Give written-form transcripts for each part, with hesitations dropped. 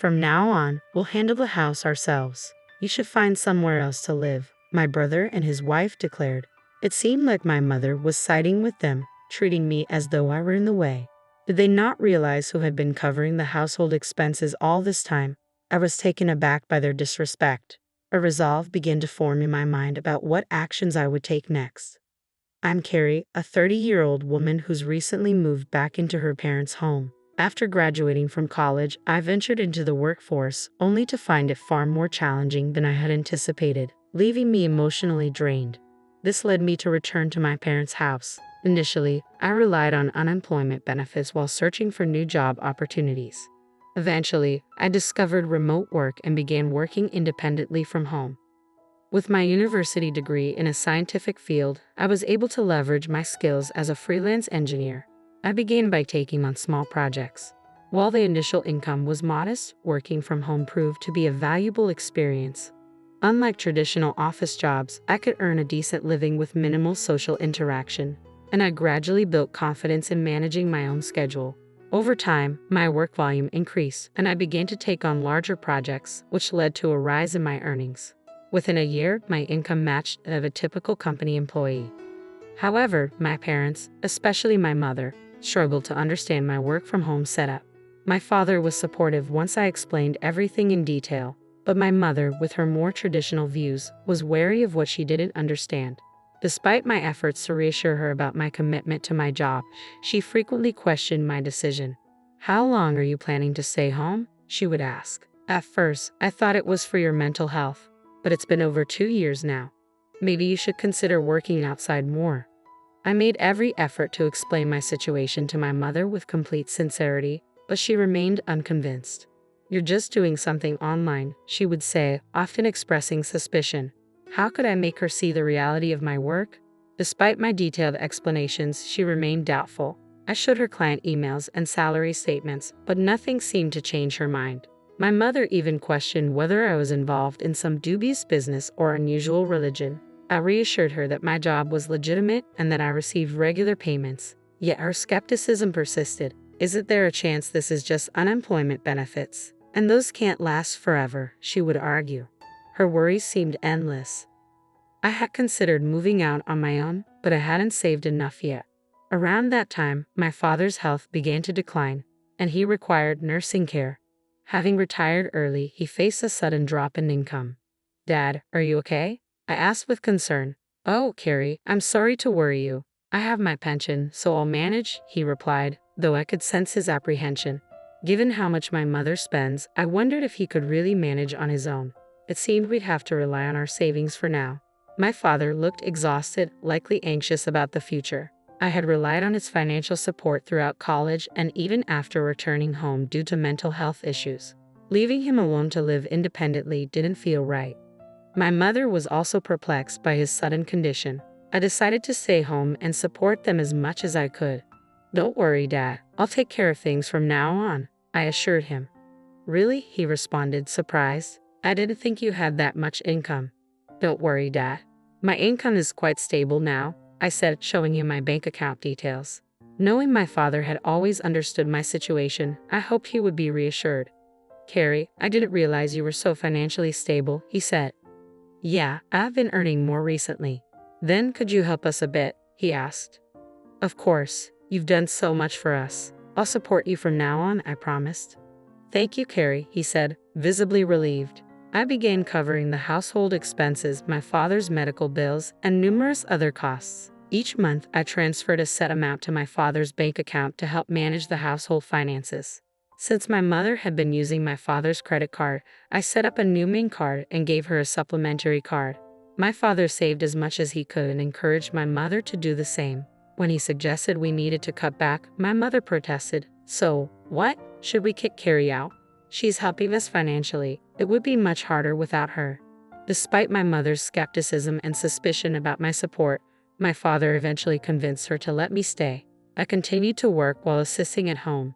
From now on, we'll handle the house ourselves. You should find somewhere else to live, my brother and his wife declared. It seemed like my mother was siding with them, treating me as though I were in the way. Did they not realize who had been covering the household expenses all this time? I was taken aback by their disrespect. A resolve began to form in my mind about what actions I would take next. I'm Carrie, a 30-year-old woman who's recently moved back into her parents' home. After graduating from college, I ventured into the workforce, only to find it far more challenging than I had anticipated, leaving me emotionally drained. This led me to return to my parents' house. Initially, I relied on unemployment benefits while searching for new job opportunities. Eventually, I discovered remote work and began working independently from home. With my university degree in a scientific field, I was able to leverage my skills as a freelance engineer. I began by taking on small projects. While the initial income was modest, working from home proved to be a valuable experience. Unlike traditional office jobs, I could earn a decent living with minimal social interaction, and I gradually built confidence in managing my own schedule. Over time, my work volume increased, and I began to take on larger projects, which led to a rise in my earnings. Within a year, my income matched that of a typical company employee. However, my parents, especially my mother, struggled to understand my work-from-home setup. My father was supportive once I explained everything in detail, but my mother, with her more traditional views, was wary of what she didn't understand. Despite my efforts to reassure her about my commitment to my job, she frequently questioned my decision. "How long are you planning to stay home?" she would ask. At first, I thought it was for your mental health, but it's been over 2 years now. Maybe you should consider working outside more. I made every effort to explain my situation to my mother with complete sincerity, but she remained unconvinced. "You're just doing something online," she would say, often expressing suspicion. How could I make her see the reality of my work? Despite my detailed explanations, she remained doubtful. I showed her client emails and salary statements, but nothing seemed to change her mind. My mother even questioned whether I was involved in some dubious business or unusual religion. I reassured her that my job was legitimate and that I received regular payments. Yet her skepticism persisted. "Isn't there a chance this is just unemployment benefits? And those can't last forever," she would argue. Her worries seemed endless. I had considered moving out on my own, but I hadn't saved enough yet. Around that time, my father's health began to decline, and he required nursing care. Having retired early, he faced a sudden drop in income. "Dad, are you okay?" I asked with concern. "Oh, Carrie, I'm sorry to worry you. I have my pension, so I'll manage," he replied, though I could sense his apprehension. Given how much my mother spends, I wondered if he could really manage on his own. It seemed we'd have to rely on our savings for now. My father looked exhausted, likely anxious about the future. I had relied on his financial support throughout college and even after returning home due to mental health issues. Leaving him alone to live independently didn't feel right. My mother was also perplexed by his sudden condition. I decided to stay home and support them as much as I could. "Don't worry, Dad. I'll take care of things from now on," I assured him. "Really?" he responded, surprised. "I didn't think you had that much income." "Don't worry, Dad. My income is quite stable now," I said, showing him my bank account details. Knowing my father had always understood my situation, I hoped he would be reassured. "Carrie, I didn't realize you were so financially stable," he said. "Yeah, I've been earning more recently." "Then could you help us a bit?" he asked. "Of course. You've done so much for us. I'll support you from now on," I promised. "Thank you, Carrie," he said, visibly relieved. I began covering the household expenses, my father's medical bills, and numerous other costs. Each month, I transferred a set amount to my father's bank account to help manage the household finances. Since my mother had been using my father's credit card, I set up a new main card and gave her a supplementary card. My father saved as much as he could and encouraged my mother to do the same. When he suggested we needed to cut back, my mother protested. "So, what? Should we kick Carrie out? She's helping us financially. It would be much harder without her." Despite my mother's skepticism and suspicion about my support, my father eventually convinced her to let me stay. I continued to work while assisting at home.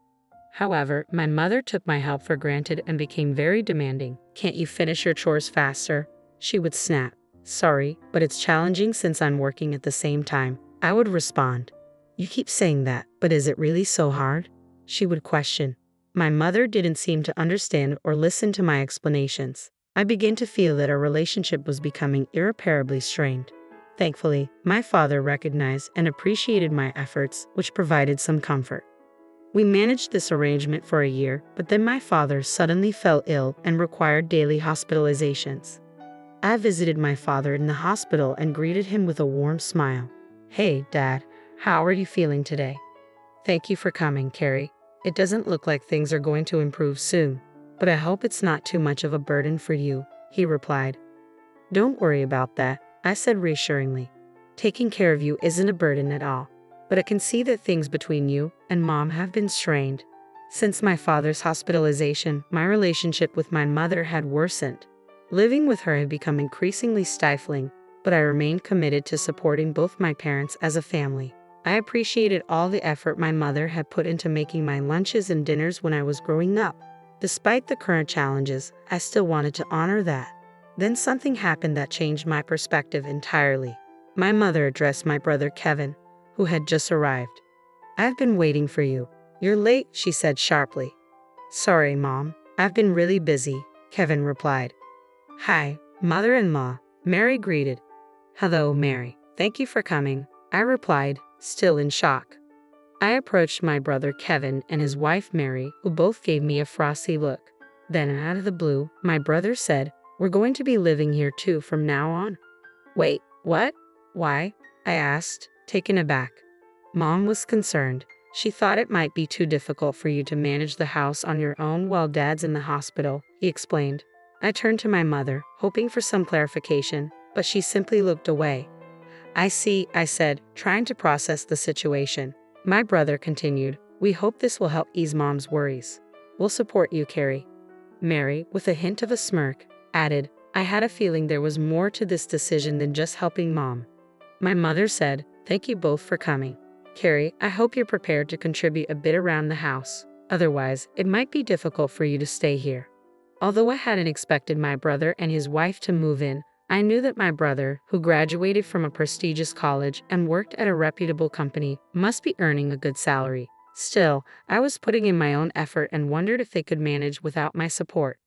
However, my mother took my help for granted and became very demanding. "Can't you finish your chores faster?" she would snap. "Sorry, but it's challenging since I'm working at the same time," I would respond. "You keep saying that, but is it really so hard?" she would question. My mother didn't seem to understand or listen to my explanations. I began to feel that our relationship was becoming irreparably strained. Thankfully, my father recognized and appreciated my efforts, which provided some comfort. We managed this arrangement for a year, but then my father suddenly fell ill and required daily hospitalizations. I visited my father in the hospital and greeted him with a warm smile. "Hey, Dad, how are you feeling today?" "Thank you for coming, Carrie. It doesn't look like things are going to improve soon, but I hope it's not too much of a burden for you," he replied. "Don't worry about that," I said reassuringly. "Taking care of you isn't a burden at all, but I can see that things between you and Mom have been strained. Since my father's hospitalization, my relationship with my mother had worsened. Living with her had become increasingly stifling, but I remained committed to supporting both my parents as a family. I appreciated all the effort my mother had put into making my lunches and dinners when I was growing up. Despite the current challenges, I still wanted to honor that. Then something happened that changed my perspective entirely. My mother addressed my brother Kevin, who had just arrived. "I've been waiting for you. You're late," she said sharply. "Sorry, Mom. I've been really busy," Kevin replied. "Hi, mother-in-law," Mary greeted. "Hello, Mary. Thank you for coming," I replied, still in shock. I approached my brother Kevin and his wife Mary, who both gave me a frosty look. Then, out of the blue, my brother said, "We're going to be living here too from now on." "Wait, what? Why?" I asked, taken aback. Mom was concerned. She thought it might be too difficult for you to manage the house on your own while Dad's in the hospital, he explained. I turned to my mother, hoping for some clarification, but she simply looked away. "I see," I said, trying to process the situation. My brother continued, "We hope this will help ease Mom's worries. We'll support you, Carrie." Mary, with a hint of a smirk, added, "I had a feeling there was more to this decision than just helping Mom." My mother said, "Thank you both for coming. Carrie, I hope you're prepared to contribute a bit around the house. Otherwise, it might be difficult for you to stay here." Although I hadn't expected my brother and his wife to move in, I knew that my brother, who graduated from a prestigious college and worked at a reputable company, must be earning a good salary. Still, I was putting in my own effort and wondered if they could manage without my support.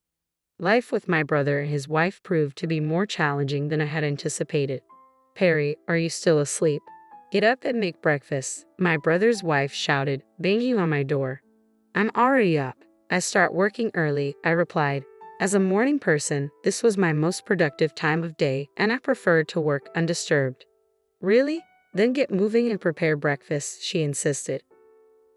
Life with my brother and his wife proved to be more challenging than I had anticipated. "Perry, are you still asleep? Get up and make breakfast," my brother's wife shouted, banging on my door. "I'm already up. I start working early," I replied. As a morning person, this was my most productive time of day, and I preferred to work undisturbed. "Really? Then get moving and prepare breakfast," she insisted.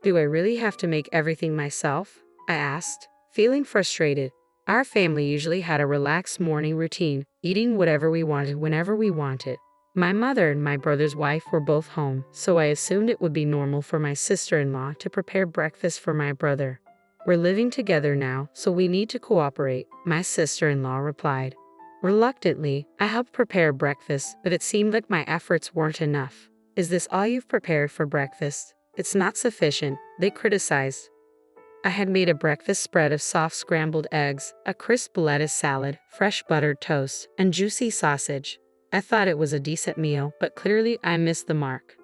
"Do I really have to make everything myself?" I asked, feeling frustrated. Our family usually had a relaxed morning routine, eating whatever we wanted whenever we wanted. My mother and my brother's wife were both home, so I assumed it would be normal for my sister-in-law to prepare breakfast for my brother. "We're living together now, so we need to cooperate," my sister-in-law replied. Reluctantly, I helped prepare breakfast, but it seemed like my efforts weren't enough. "Is this all you've prepared for breakfast? It's not sufficient," they criticized. I had made a breakfast spread of soft scrambled eggs, a crisp lettuce salad, fresh buttered toast, and juicy sausage. I thought it was a decent meal, but clearly I missed the mark.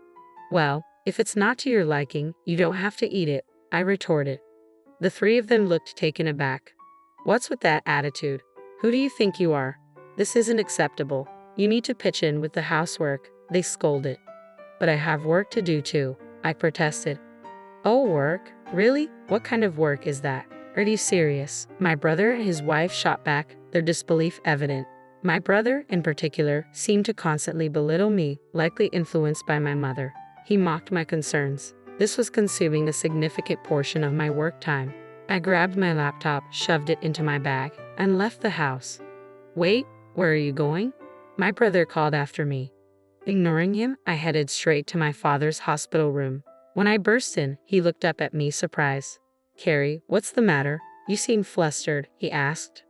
"Well, if it's not to your liking, you don't have to eat it," I retorted. The three of them looked taken aback. "What's with that attitude? Who do you think you are? This isn't acceptable. You need to pitch in with the housework," they scolded. "But I have work to do too," I protested. "Oh, work? Really? What kind of work is that? Are you serious?" My brother and his wife shot back, their disbelief evident. My brother, in particular, seemed to constantly belittle me, likely influenced by my mother. He mocked my concerns. This was consuming a significant portion of my work time. I grabbed my laptop, shoved it into my bag, and left the house. "Wait, where are you going?" my brother called after me. Ignoring him, I headed straight to my father's hospital room. When I burst in, he looked up at me surprised. "Carrie, what's the matter? You seem flustered," he asked.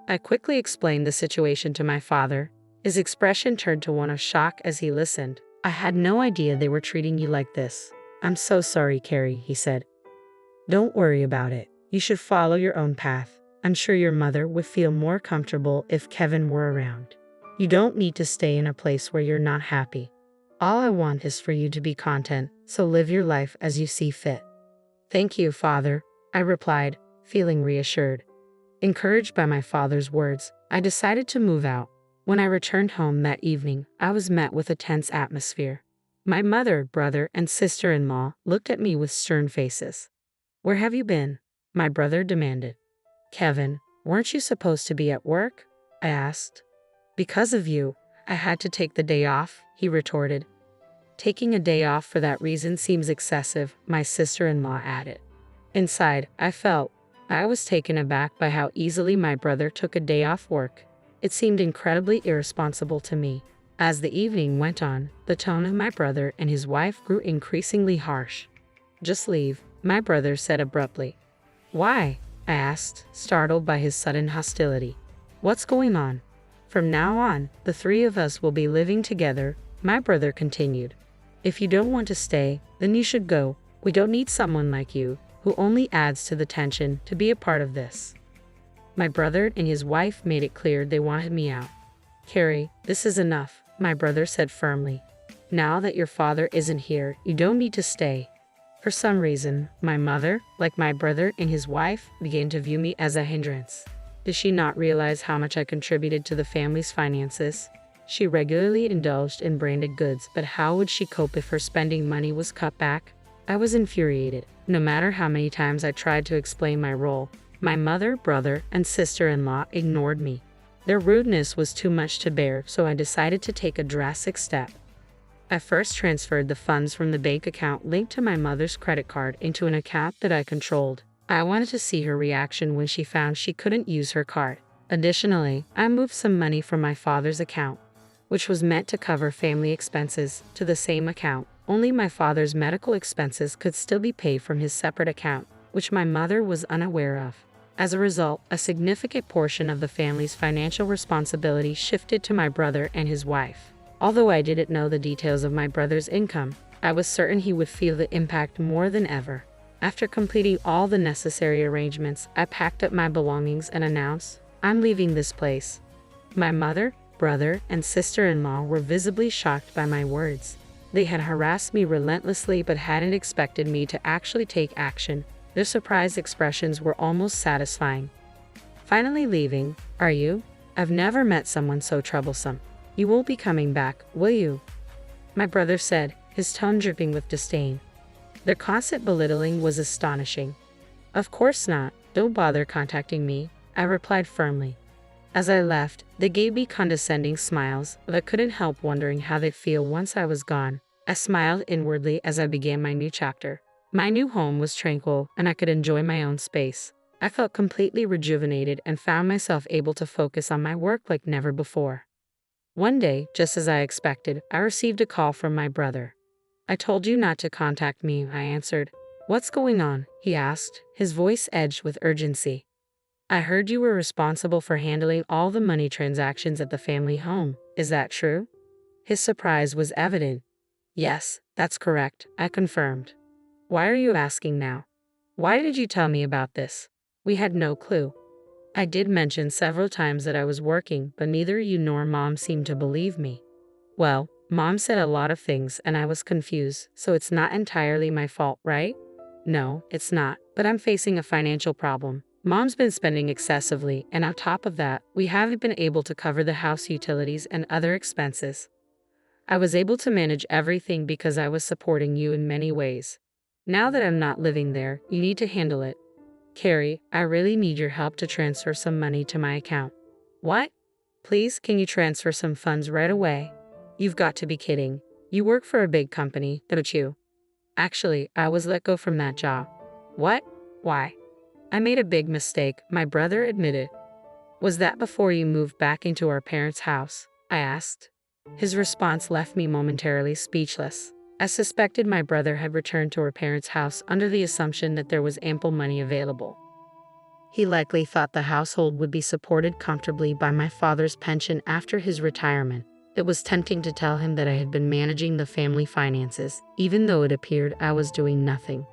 I quickly explained the situation to my father. His expression turned to one of shock as he listened. "I had no idea they were treating you like this." "I'm so sorry, Carrie," he said. "Don't worry about it. You should follow your own path. I'm sure your mother would feel more comfortable if Kevin were around. You don't need to stay in a place where you're not happy. All I want is for you to be content, so live your life as you see fit." "Thank you, Father," I replied, feeling reassured. Encouraged by my father's words, I decided to move out. When I returned home that evening, I was met with a tense atmosphere. My mother, brother, and sister-in-law looked at me with stern faces. "Where have you been?" my brother demanded. "Kevin, weren't you supposed to be at work?" I asked. "Because of you, I had to take the day off," he retorted. "Taking a day off for that reason seems excessive," my sister-in-law added. Inside, I was taken aback by how easily my brother took a day off work. It seemed incredibly irresponsible to me. As the evening went on, the tone of my brother and his wife grew increasingly harsh. "Just leave," my brother said abruptly. "Why?" I asked, startled by his sudden hostility. "What's going on?" "From now on, the three of us will be living together," my brother continued. "If you don't want to stay, then you should go. We don't need someone like you, who only adds to the tension, to be a part of this." My brother and his wife made it clear they wanted me out. "Carrie, this is enough," my brother said firmly. "Now that your father isn't here, you don't need to stay." For some reason, my mother, like my brother and his wife, began to view me as a hindrance. Did she not realize how much I contributed to the family's finances? She regularly indulged in branded goods, but how would she cope if her spending money was cut back? I was infuriated. No matter how many times I tried to explain my role, my mother, brother, and sister-in-law ignored me. Their rudeness was too much to bear, so I decided to take a drastic step. I first transferred the funds from the bank account linked to my mother's credit card into an account that I controlled. I wanted to see her reaction when she found she couldn't use her card. Additionally, I moved some money from my father's account, which was meant to cover family expenses, to the same account. Only my father's medical expenses could still be paid from his separate account, which my mother was unaware of. As a result, a significant portion of the family's financial responsibility shifted to my brother and his wife. Although I didn't know the details of my brother's income, I was certain he would feel the impact more than ever. After completing all the necessary arrangements, I packed up my belongings and announced, "I'm leaving this place." My mother, brother, and sister-in-law were visibly shocked by my words. They had harassed me relentlessly but hadn't expected me to actually take action. Their surprised expressions were almost satisfying. "Finally leaving, are you? I've never met someone so troublesome. You won't be coming back, will you?" my brother said, his tone dripping with disdain. Their constant belittling was astonishing. "Of course not. Don't bother contacting me," I replied firmly. As I left, they gave me condescending smiles, but I couldn't help wondering how they'd feel once I was gone. I smiled inwardly as I began my new chapter. My new home was tranquil, and I could enjoy my own space. I felt completely rejuvenated and found myself able to focus on my work like never before. One day, just as I expected, I received a call from my brother. "I told you not to contact me," I answered. "What's going on?" he asked, his voice edged with urgency. "I heard you were responsible for handling all the money transactions at the family home. Is that true?" His surprise was evident. "Yes, that's correct," I confirmed. "Why are you asking now? Why did you tell me about this? We had no clue." I did mention several times that I was working, but neither you nor Mom seemed to believe me. "Well, Mom said a lot of things and I was confused, so it's not entirely my fault, right?" "No, it's not, but I'm facing a financial problem. Mom's been spending excessively, and on top of that, we haven't been able to cover the house utilities and other expenses. I was able to manage everything because I was supporting you in many ways. Now that I'm not living there, you need to handle it. Carrie, I really need your help to transfer some money to my account." "What? Please, can you transfer some funds right away?" "You've got to be kidding. You work for a big company, don't you?" "Actually, I was let go from that job." "What? Why?" "I made a big mistake," my brother admitted. "Was that before you moved back into our parents' house?" I asked. His response left me momentarily speechless. I suspected my brother had returned to our parents' house under the assumption that there was ample money available. He likely thought the household would be supported comfortably by my father's pension after his retirement. It was tempting to tell him that I had been managing the family finances, even though it appeared I was doing nothing.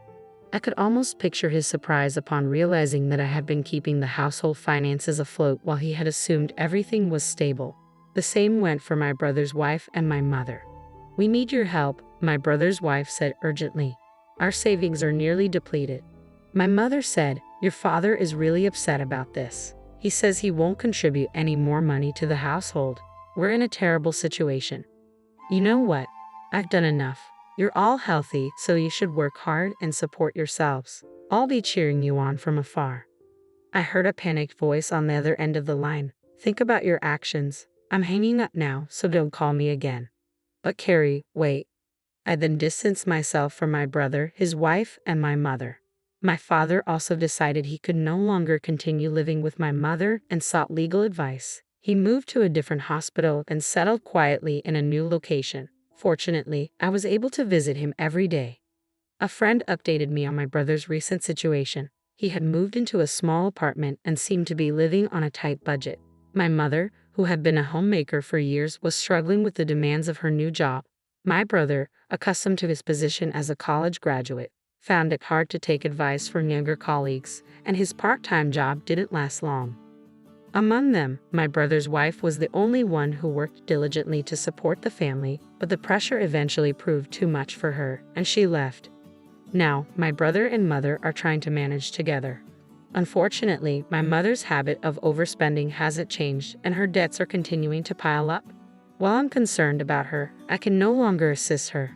I could almost picture his surprise upon realizing that I had been keeping the household finances afloat while he had assumed everything was stable. The same went for my brother's wife and my mother. "We need your help," my brother's wife said urgently. "Our savings are nearly depleted." My mother said, "Your father is really upset about this. He says he won't contribute any more money to the household. We're in a terrible situation. You know what? I've done enough. You're all healthy, so you should work hard and support yourselves. I'll be cheering you on from afar." I heard a panicked voice on the other end of the line. "Think about your actions. I'm hanging up now, so don't call me again." But Carrie, wait. I then distanced myself from my brother, his wife, and my mother. My father also decided he could no longer continue living with my mother and sought legal advice. He moved to a different hospital and settled quietly in a new location. Fortunately, I was able to visit him every day. A friend updated me on my brother's recent situation. He had moved into a small apartment and seemed to be living on a tight budget. My mother, who had been a homemaker for years, was struggling with the demands of her new job. My brother, accustomed to his position as a college graduate, found it hard to take advice from younger colleagues, and his part-time job didn't last long. Among them, my brother's wife was the only one who worked diligently to support the family, but the pressure eventually proved too much for her, and she left. Now, my brother and mother are trying to manage together. Unfortunately, my mother's habit of overspending hasn't changed, and her debts are continuing to pile up. While I'm concerned about her, I can no longer assist her.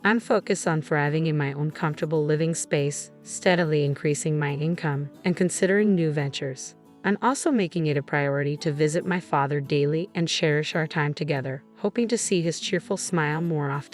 I'm focused on thriving in my own comfortable living space, steadily increasing my income, and considering new ventures. I'm also making it a priority to visit my father daily and cherish our time together, hoping to see his cheerful smile more often.